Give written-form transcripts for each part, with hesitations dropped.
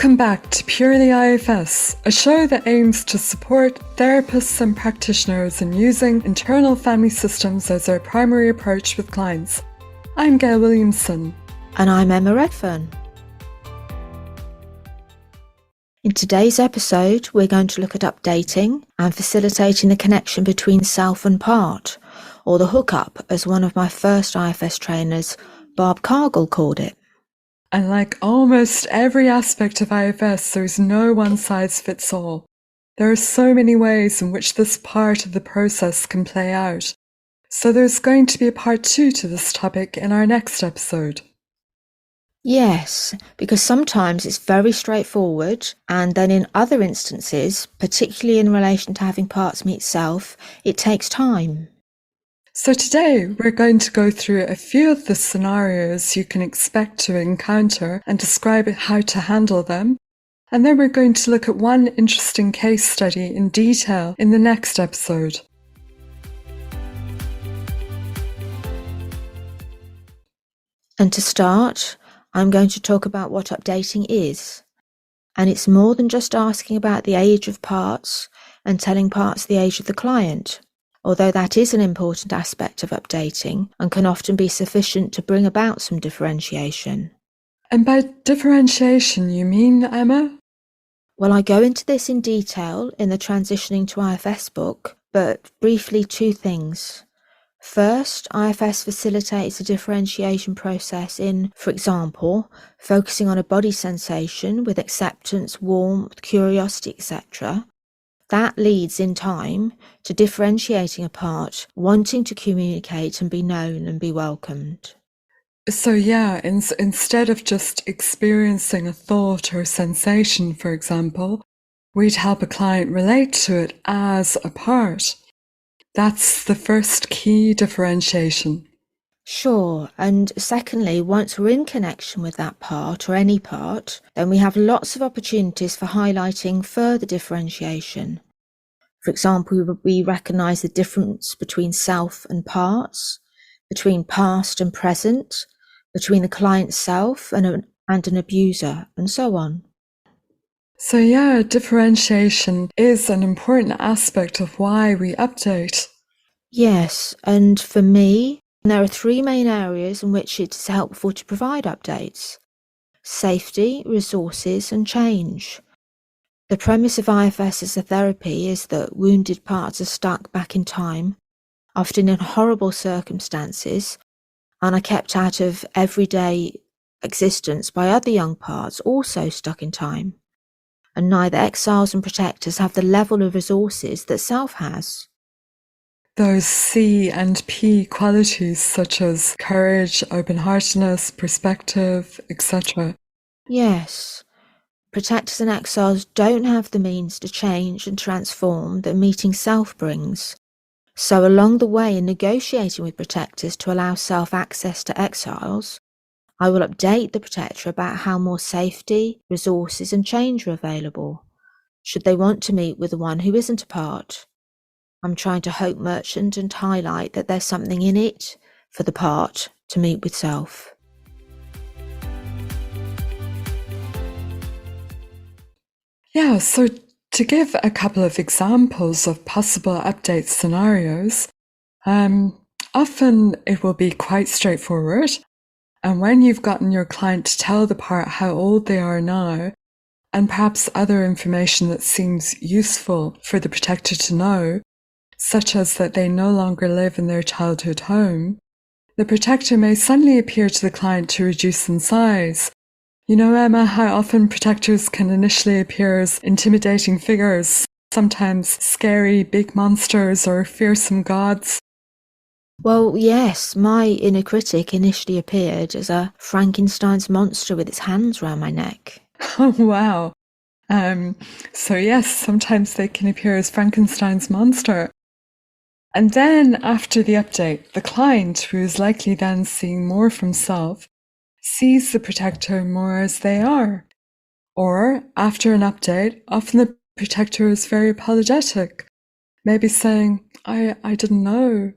Welcome back to Purely IFS, a show that aims to support therapists and practitioners in using internal family systems as their primary approach with clients. I'm Gail Williamson. And I'm Emma Redfern. In today's episode, we're going to look at updating and facilitating the connection between self and part, or the hookup, as one of my first IFS trainers, Bob Cargill, called it. And like almost every aspect of IFS, there's no one-size-fits-all. There are so many ways in which this part of the process can play out. So there's going to be a part 2 to this topic in our next episode. Yes, because sometimes it's very straightforward, and then in other instances, particularly in relation to having parts meet self, it takes time. So today we're going to go through a few of the scenarios you can expect to encounter and describe how to handle them. And then we're going to look at one interesting case study in detail in the next episode. And to start, I'm going to talk about what updating is. And it's more than just asking about the age of parts and telling parts the age of the client, although that is an important aspect of updating and can often be sufficient to bring about some differentiation. And by differentiation, you mean, Emma? Well, I go into this in detail in the Transitioning to IFS book, but briefly two things. First, IFS facilitates a differentiation process in, for example, focusing on a body sensation with acceptance, warmth, curiosity, etc. That leads in time to differentiating a part, wanting to communicate and be known and be welcomed. So yeah, instead of just experiencing a thought or sensation, for example, we'd help a client relate to it as a part. That's the first key differentiation. Sure, and secondly, once we're in connection with that part or any part, then we have lots of opportunities for highlighting further differentiation. For example, we recognise the difference between self and parts, between past and present, between the client's self and an abuser, and so on. So yeah, differentiation is an important aspect of why we update. Yes, and for me, there are three main areas in which it's helpful to provide updates: safety, resources, and change. The premise of IFS as a therapy is that wounded parts are stuck back in time, often in horrible circumstances, and are kept out of everyday existence by other young parts also stuck in time. And neither exiles and protectors have the level of resources that self has. Those C and P qualities such as courage, open-heartedness, perspective, etc. Yes, protectors and exiles don't have the means to change and transform that meeting self brings. So along the way in negotiating with protectors to allow self access to exiles, I will update the protector about how more safety, resources and change are available, should they want to meet with the one who isn't a part. I'm trying to hope merchant and highlight that there's something in it for the part to meet with self. Yeah, so to give a couple of examples of possible update scenarios, often it will be quite straightforward. And when you've gotten your client to tell the part how old they are now, and perhaps other information that seems useful for the protector to know, such as that they no longer live in their childhood home, the protector may suddenly appear to the client to reduce in size. You know, Emma, how often protectors can initially appear as intimidating figures, sometimes scary big monsters or fearsome gods. Well, yes, my inner critic initially appeared as a Frankenstein's monster with its hands round my neck. Oh, wow. So yes, sometimes they can appear as Frankenstein's monster. And then after the update, the client, who is likely then seeing more from self, sees the protector more as they are. Or after an update, often the protector is very apologetic, maybe saying, I didn't know.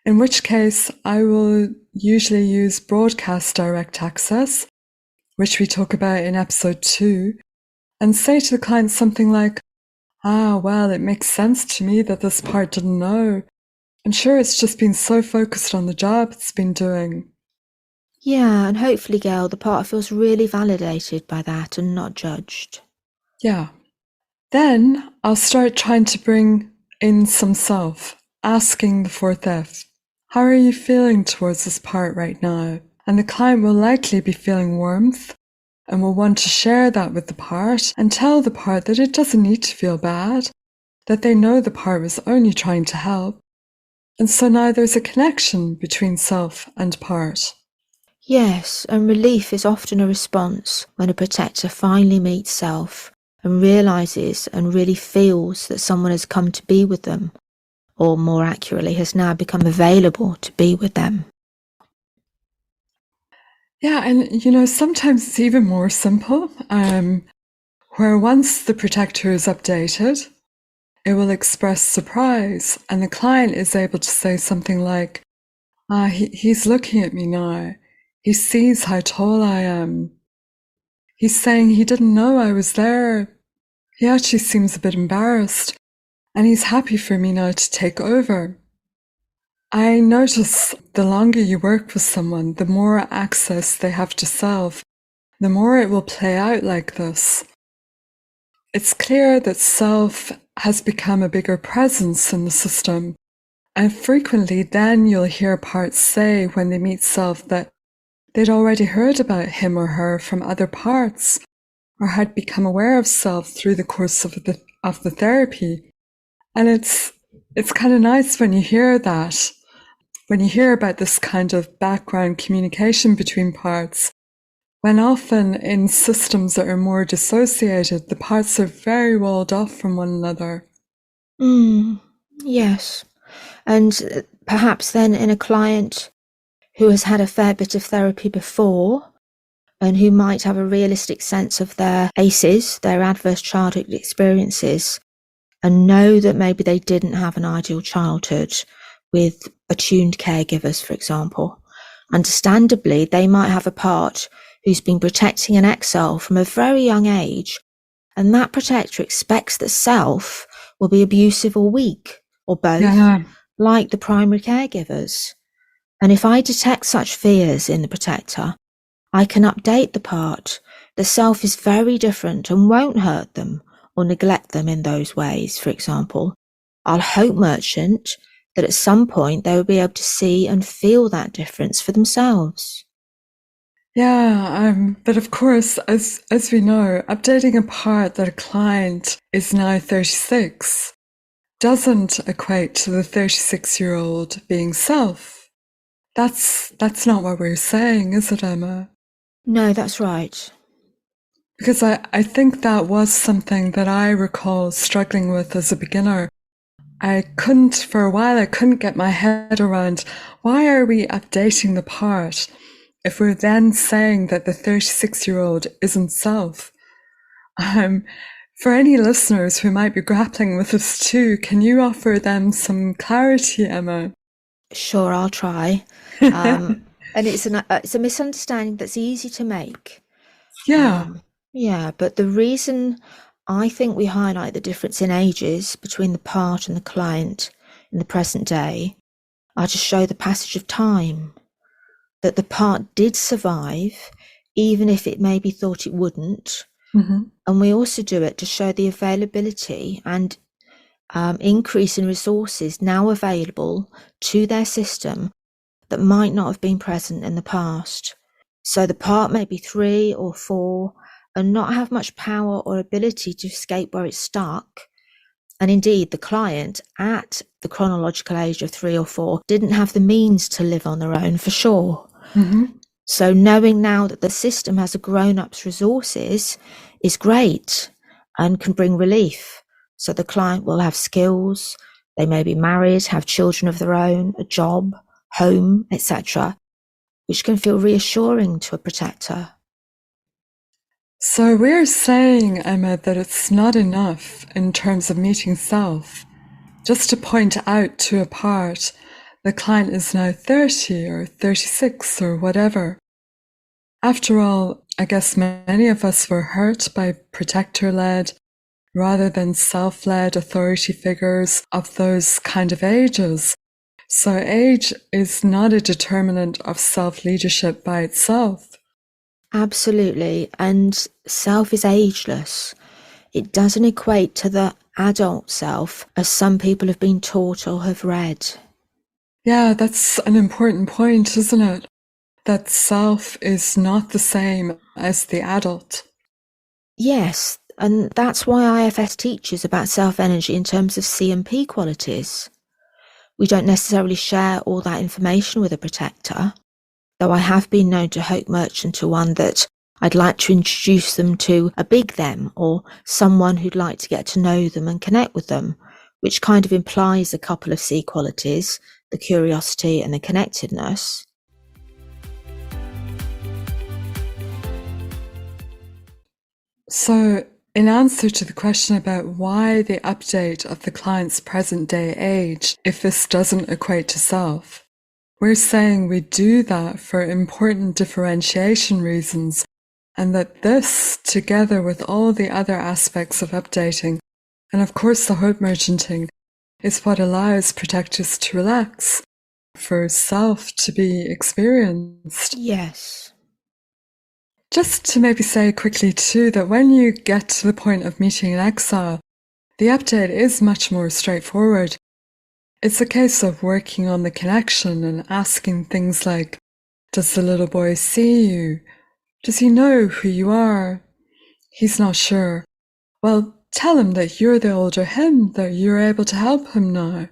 In which case, I will usually use broadcast direct access, which we talk about in episode 2, and say to the client something like, ah, well, it makes sense to me that this part didn't know. I'm sure it's just been so focused on the job it's been doing. Yeah, and hopefully, Gail, the part feels really validated by that and not judged. Yeah. Then I'll start trying to bring in some self, asking the fourth F, how are you feeling towards this part right now? And the client will likely be feeling warmth and will want to share that with the part and tell the part that it doesn't need to feel bad, that they know the part was only trying to help. And so now there's a connection between self and part. Yes, and relief is often a response when a protector finally meets self and realises and really feels that someone has come to be with them, or more accurately, has now become available to be with them. Yeah, and sometimes it's even more simple, where once the protector is updated, it will express surprise, and the client is able to say something like, he's looking at me now. He sees how tall I am. He's saying he didn't know I was there. He actually seems a bit embarrassed, and he's happy for me now to take over. I notice the longer you work with someone, the more access they have to self, the more it will play out like this. It's clear that self has become a bigger presence in the system, and frequently then you'll hear parts say when they meet self that they'd already heard about him or her from other parts, or had become aware of self through the course of the therapy. And it's kind of nice when you hear that, when you hear about this kind of background communication between parts, when often in systems that are more dissociated, the parts are very walled off from one another. Yes. And perhaps then in a client who has had a fair bit of therapy before and who might have a realistic sense of their ACEs, their adverse childhood experiences, and know that maybe they didn't have an ideal childhood with attuned caregivers, for example. Understandably, they might have a part who's been protecting an ex-self from a very young age, and that protector expects that self will be abusive or weak, or both, Yeah. like the primary caregivers. And if I detect such fears in the protector, I can update the part. The self is very different and won't hurt them or neglect them in those ways, for example. I'll hope, merchant, that at some point they will be able to see and feel that difference for themselves. Yeah, but of course, as we know, updating a part that a client is now 36 doesn't equate to the 36-year-old being self. That's not what we're saying, is it, Emma? No, that's right. Because I think that was something that I recall struggling with as a beginner. For a while, I couldn't get my head around why are we updating the part if we're then saying that the 36-year-old isn't self? For any listeners who might be grappling with this too, can you offer them some clarity, Emma? Sure, I'll try. And it's a misunderstanding that's easy to make. Yeah. Yeah, but the reason I think we highlight the difference in ages between the part and the client in the present day are to show the passage of time, that the part did survive, even if it maybe thought it wouldn't. Mm-hmm. And we also do it to show the availability and increase in resources now available to their system that might not have been present in the past. So the part may be 3 or 4 and not have much power or ability to escape where it's stuck. And indeed, the client at the chronological age of 3 or 4 didn't have the means to live on their own, for sure. Mm-hmm. So knowing now that the system has a grown-up's resources is great and can bring relief. So the client will have skills, they may be married, have children of their own, a job, home, etc., which can feel reassuring to a protector. So we're saying, Emma, that it's not enough in terms of meeting self just to point out to a part the client is now 30 or 36 or whatever. After all, I guess many of us were hurt by protector-led rather than self-led authority figures of those kind of ages. So age is not a determinant of self-leadership by itself. Absolutely. And self is ageless. It doesn't equate to the adult self as some people have been taught or have read. Yeah, that's an important point, isn't it? That self is not the same as the adult. Yes, and that's why IFS teaches about self-energy in terms of C and P qualities. We don't necessarily share all that information with a protector, though I have been known to hook merchant to one that I'd like to introduce them to a big them or someone who'd like to get to know them and connect with them, which kind of implies a couple of C qualities, the curiosity and the connectedness. So, in answer to the question about why the update of the client's present day age, if this doesn't equate to self, we're saying we do that for important differentiation reasons, and that this, together with all the other aspects of updating, and of course the hope merchanting, is what allows protectors to relax, for self to be experienced. Yes. Just to maybe say quickly too that when you get to the point of meeting an exile, the update is much more straightforward. It's a case of working on the connection and asking things like, does the little boy see you? Does he know who you are? He's not sure. Well, tell him that you're the older him, that you're able to help him now.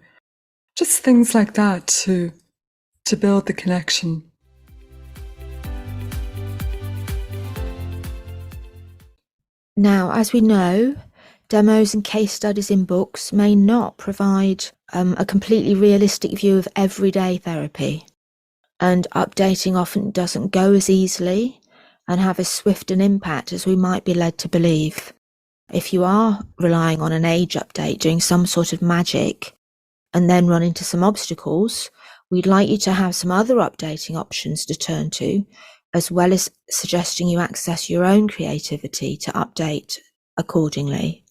Just things like that to build the connection. Now, as we know, demos and case studies in books may not provide a completely realistic view of everyday therapy, and updating often doesn't go as easily and have as swift an impact as we might be led to believe. If you are relying on an age update doing some sort of magic and then run into some obstacles, we'd like you to have some other updating options to turn to, as well as suggesting you access your own creativity to update accordingly.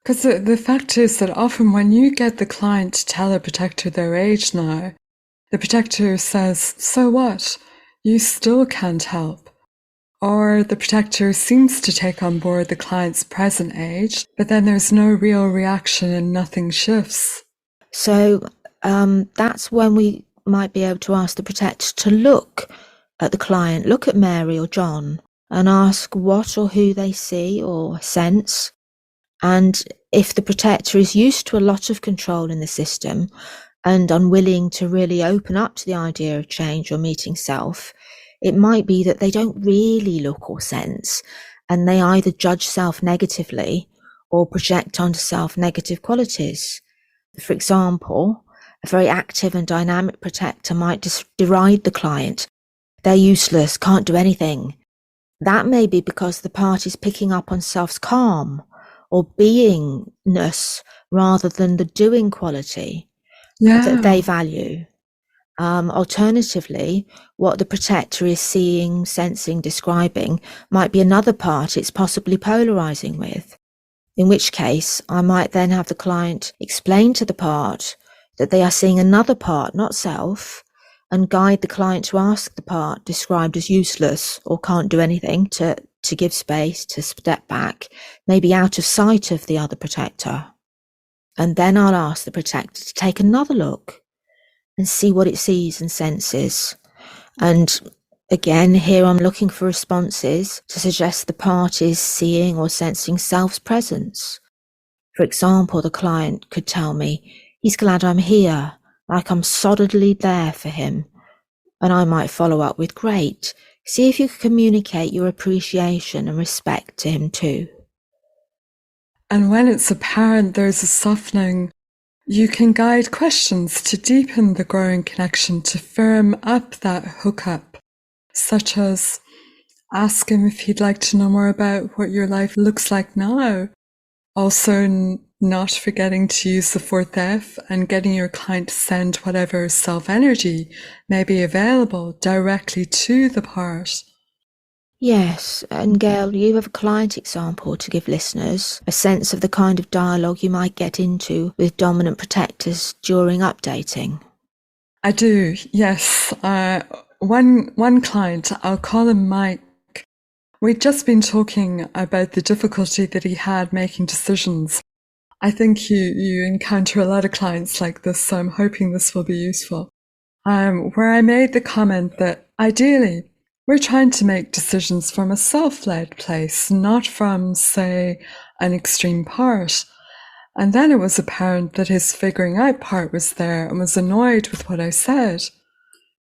Because the fact is that often when you get the client to tell a protector their age now, the protector says, so what? You still can't help. Or the protector seems to take on board the client's present age, but then there's no real reaction and nothing shifts. So that's when we might be able to ask the protector to look at the client, look at Mary or John, and ask what or who they see or sense. And if the protector is used to a lot of control in the system and unwilling to really open up to the idea of change or meeting self, it might be that they don't really look or sense, and they either judge self negatively or project onto self negative qualities. For example, a very active and dynamic protector might deride the client. They're useless, can't do anything. That may be because the party's picking up on self's calm or beingness rather than the doing quality that they value. Alternatively, what the protector is seeing, sensing, describing might be another part it's possibly polarizing with, in which case I might then have the client explain to the part that they are seeing another part, not self, and guide the client to ask the part described as useless or can't do anything to give space, to step back, maybe out of sight of the other protector. And then I'll ask the protector to take another look and see what it sees and senses. And again, here I'm looking for responses to suggest the part is seeing or sensing self's presence. For example, the client could tell me, he's glad I'm here, like I'm solidly there for him. And I might follow up with, great, see if you can communicate your appreciation and respect to him too. And when it's apparent there's a softening, you can guide questions to deepen the growing connection, to firm up that hookup, such as ask him if he'd like to know more about what your life looks like now. Also, not forgetting to use the fourth F and getting your client to send whatever self-energy may be available directly to the part. Yes, and Gail, you have a client example to give listeners a sense of the kind of dialogue you might get into with dominant protectors during updating. I do, yes. One client, I'll call him Mike. We'd just been talking about the difficulty that he had making decisions. I think you encounter a lot of clients like this, so I'm hoping this will be useful. Where I made the comment that ideally we're trying to make decisions from a self-led place, not from, say, an extreme part. And then it was apparent that his figuring out part was there and was annoyed with what I said.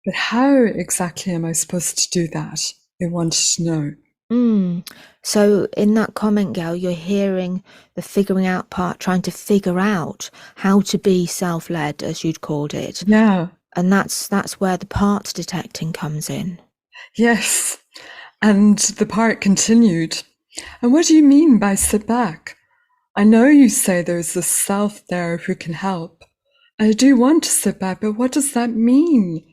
But how exactly am I supposed to do that? They wanted to know. So in that comment, Gail, you're hearing the figuring out part, trying to figure out how to be self-led, as you'd called it. Yeah. And that's where the parts detecting comes in. Yes. And the part continued. And what do you mean by sit back? I know you say there's a self there who can help. I do want to sit back, but what does that mean?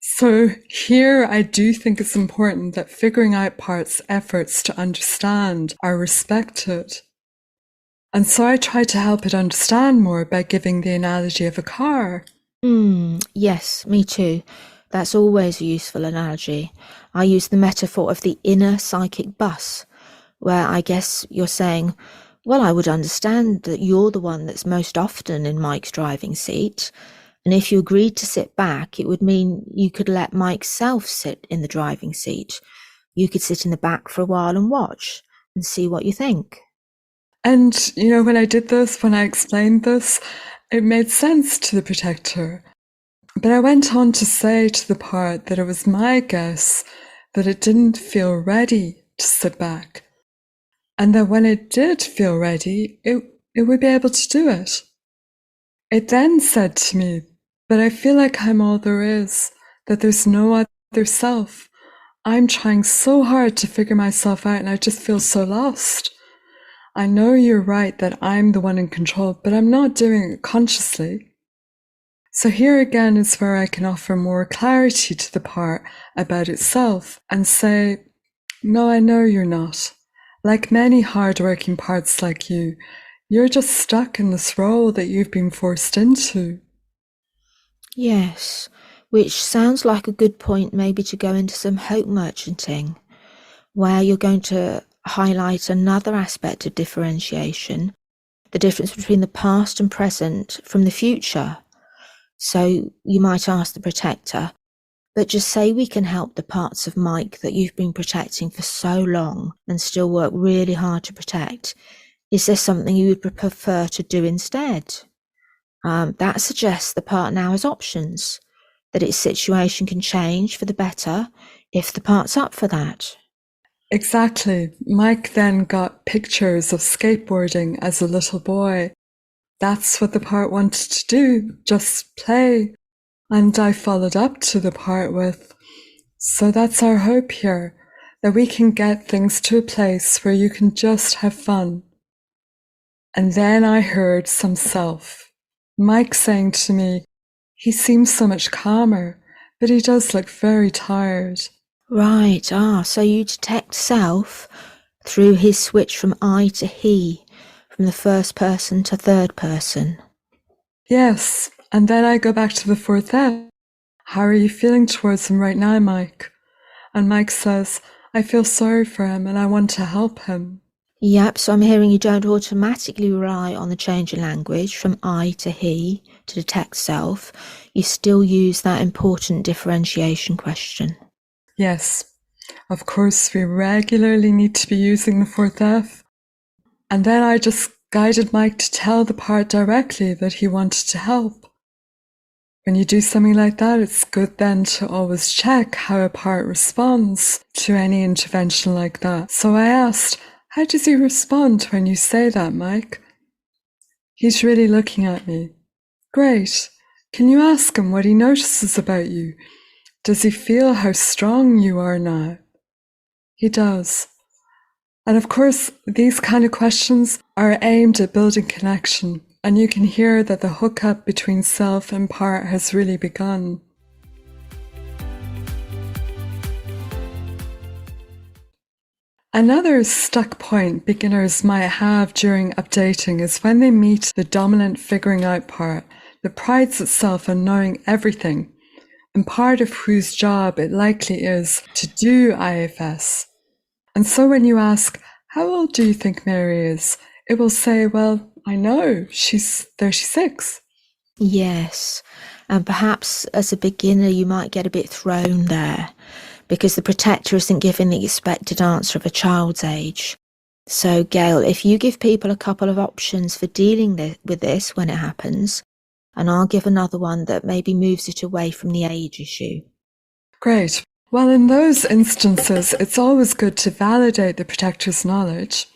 So here I do think it's important that figuring out parts' efforts to understand are respected. And so I try to help it understand more by giving the analogy of a car. Yes, me too. That's always a useful analogy. I use the metaphor of the inner psychic bus, where I guess you're saying, well, I would understand that you're the one that's most often in Mike's driving seat. And if you agreed to sit back, it would mean you could let Mike's self sit in the driving seat. You could sit in the back for a while and watch and see what you think. And, when I did this, when I explained this, it made sense to the protector. But I went on to say to the part that it was my guess that it didn't feel ready to sit back. And that when it did feel ready, it would be able to do it. It then said to me, but I feel like I'm all there is, that there's no other self. I'm trying so hard to figure myself out and I just feel so lost. I know you're right that I'm the one in control, but I'm not doing it consciously. So here again is where I can offer more clarity to the part about itself and say, no, I know you're not. Like many hardworking parts like you're just stuck in this role that you've been forced into. Yes, which sounds like a good point maybe to go into some hope merchanting, where you're going to highlight another aspect of differentiation, the difference between the past and present from the future. So you might ask the protector, but just say we can help the parts of Mike that you've been protecting for so long and still work really hard to protect. Is there something you would prefer to do instead? That suggests the part now has options, that its situation can change for the better if the part's up for that. Exactly. Mike then got pictures of skateboarding as a little boy. That's what the part wanted to do, just play. And I followed up to the part with, so that's our hope here, that we can get things to a place where you can just have fun. And then I heard some self. Mike saying to me, he seems so much calmer, but he does look very tired. Right, so you detect self through his switch from I to he, from the first person to third person. Yes, and then I go back to the fourth F. How are you feeling towards him right now, Mike? And Mike says, I feel sorry for him and I want to help him. Yep, so I'm hearing you don't automatically rely on the change in language from I to he to detect self. You still use that important differentiation question. Yes, of course, we regularly need to be using the fourth F. And then I just guided Mike to tell the part directly that he wanted to help. When you do something like that, it's good then to always check how a part responds to any intervention like that. So I asked, how does he respond when you say that, Mike? He's really looking at me. Great. Can you ask him what he notices about you? Does he feel how strong you are now? He does. And of course, these kind of questions are aimed at building connection, and you can hear that the hookup between self and part has really begun. Another stuck point beginners might have during updating is when they meet the dominant figuring out part that prides itself on knowing everything, and part of whose job it likely is to do IFS. And so when you ask, how old do you think Mary is? It will say, well, I know, she's 36. Yes, and perhaps as a beginner you might get a bit thrown there because the protector isn't giving the expected answer of a child's age. So Gail, if you give people a couple of options for dealing with this when it happens, and I'll give another one that maybe moves it away from the age issue. Great. Well, in those instances, it's always good to validate the protector's knowledge.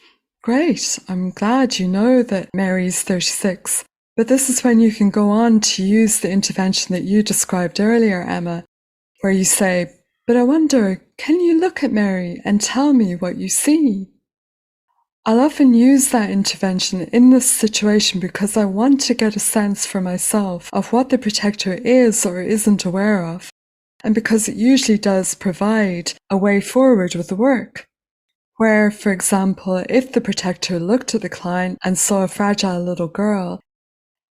Great, I'm glad you know that Mary's 36. But this is when you can go on to use the intervention that you described earlier, Emma, where you say, but I wonder, can you look at Mary and tell me what you see? I'll often use that intervention in this situation because I want to get a sense for myself of what the protector is or isn't aware of, and because it usually does provide a way forward with the work. Where, for example, if the protector looked at the client and saw a fragile little girl,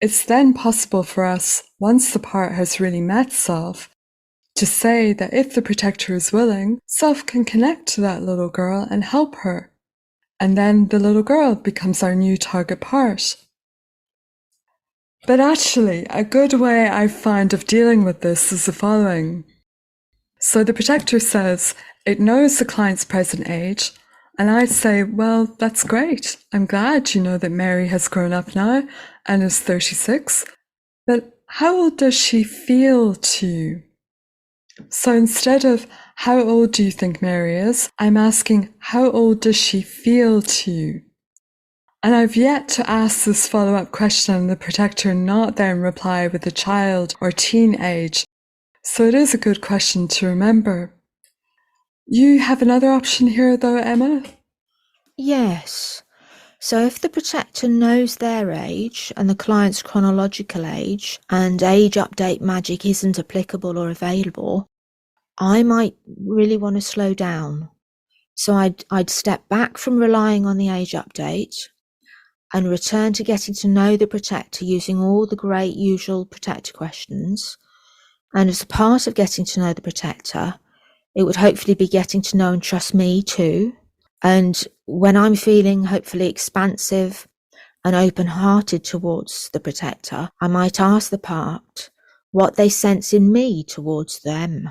it's then possible for us, once the part has really met self, to say that if the protector is willing, self can connect to that little girl and help her. And then the little girl becomes our new target part. But actually, a good way I find of dealing with this is the following. So the protector says it knows the client's present age, and I say, well, that's great. I'm glad you know that Mary has grown up now and is 36, but how old does she feel to you? So instead of how old do you think Mary is, I'm asking how old does she feel to you? And I've yet to ask this follow-up question and the protector not then reply with a child or teen age. So it is a good question to remember. You have another option here though, Emma? Yes. So if the protector knows their age and the client's chronological age and age update magic isn't applicable or available, I might really want to slow down. So I'd step back from relying on the age update and return to getting to know the protector using all the great usual protector questions. And as a part of getting to know the protector, it would hopefully be getting to know and trust me too. And when I'm feeling hopefully expansive and open-hearted towards the protector, I might ask the part what they sense in me towards them.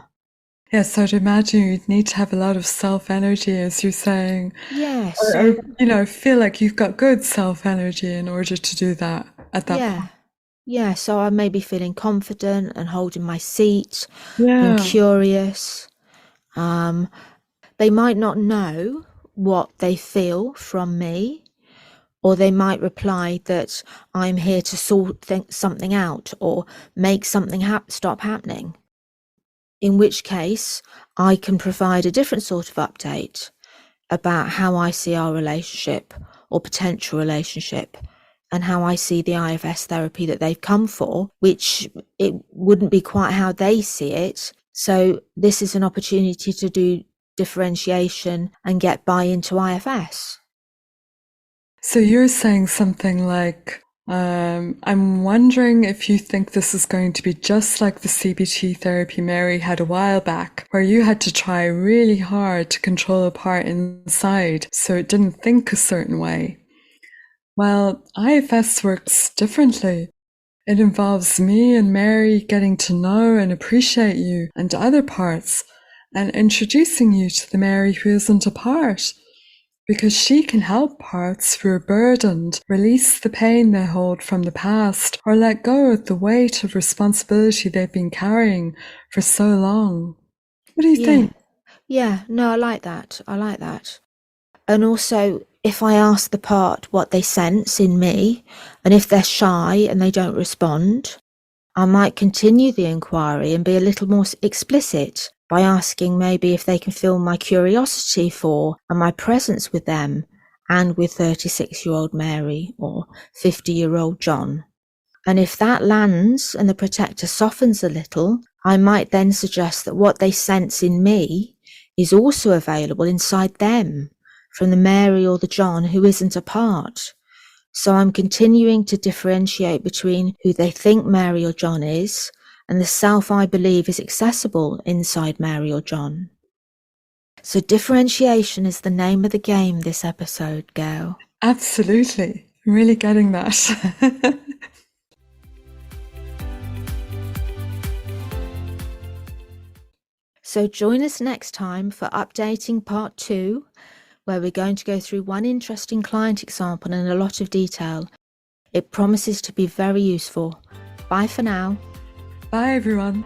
Yes, I'd imagine you'd need to have a lot of self-energy, as you're saying. Yes. Or feel like you've got good self-energy in order to do that at that point. Yeah, so I may be feeling confident and holding my seat and curious. They might not know what they feel from me, or they might reply that I'm here to sort something out or make something stop happening. In which case, I can provide a different sort of update about how I see our relationship or potential relationship and how I see the IFS therapy that they've come for, which it wouldn't be quite how they see it. So this is an opportunity to do differentiation and get buy-in to IFS. So you're saying something like, I'm wondering if you think this is going to be just like the CBT therapy Mary had a while back, where you had to try really hard to control a part inside so it didn't think a certain way. Well, IFS works differently. It involves me and Mary getting to know and appreciate you and other parts and introducing you to the Mary who isn't a part. Because she can help parts who are burdened release the pain they hold from the past or let go of the weight of responsibility they've been carrying for so long. What do you think? Yeah, no, I like that. And also, if I ask the part what they sense in me, and if they're shy and they don't respond, I might continue the inquiry and be a little more explicit by asking maybe if they can feel my curiosity for and my presence with them and with 36-year-old Mary or 50-year-old John. And if that lands and the protector softens a little, I might then suggest that what they sense in me is also available inside them. from the Mary or the John who isn't a part. So I'm continuing to differentiate between who they think Mary or John is and the self I believe is accessible inside Mary or John. So differentiation is the name of the game this episode, Gail. Absolutely. I'm really getting that. So join us next time for updating part 2, where we're going to go through one interesting client example in a lot of detail. It promises to be very useful. Bye for now. Bye, everyone.